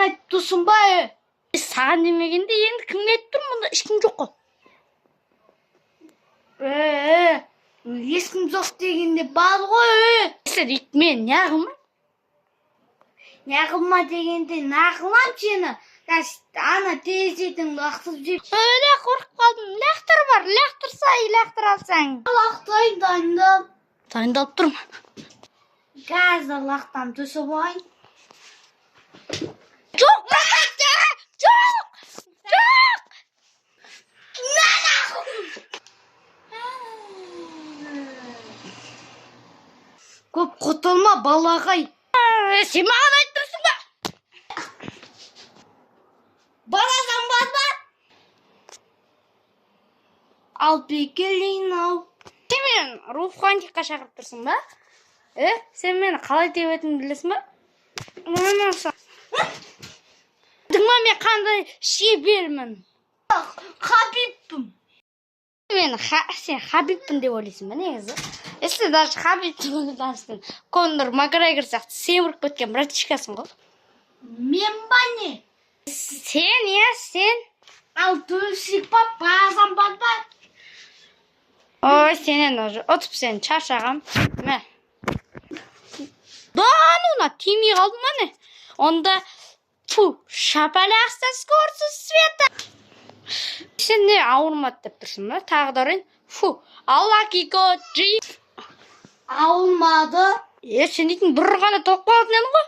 айтып тұрсың ба? Саған демегенде енді кімге айтып тұрмын, мұнда ешкім жоқ қой. Ешкім жоқ дегенде бар ғой. Мен неғылма? Неғылма дегенде нағылам сені. Ана терезеден лақтырып жеп. Қорқып қалдым. Лақтыр бар, лақтырса, лақтыр алсаң. Лақтырайын, дайындап. Дайындалып тұрмын. Қазір лақтан түсіп ойын. Жоқ! Көп құтылма, балағай. Сен маған айтып тұрсың ба? Барасың ба? Ал бекелейін ау. Сен мен руханиятқа шақырып тұрсың ба? Сен мені қалай тебетінімді білесің ба? Дыңма мен қандай шебермін. Хабибпін. Сен Хабибпін деп ойлайсың ба негізі? Если даже Хабибпін Конор Макгрегор сияқты семіріп кеткен братишкасың ғой. Мен ба не? Сен. Ал төсіп ба, барасың ба? Ой, сенен уже ұтып сен шаршағам. Мә. Дануна тимей қалдың ба не? Онда шапалақса скорсыз света. Сен не ауырмады деп тұрсың ба? Тағдырын. Аллакико джи. Ауырмады. Сен дейтін бір ғана тоқ қалатын едің ғой.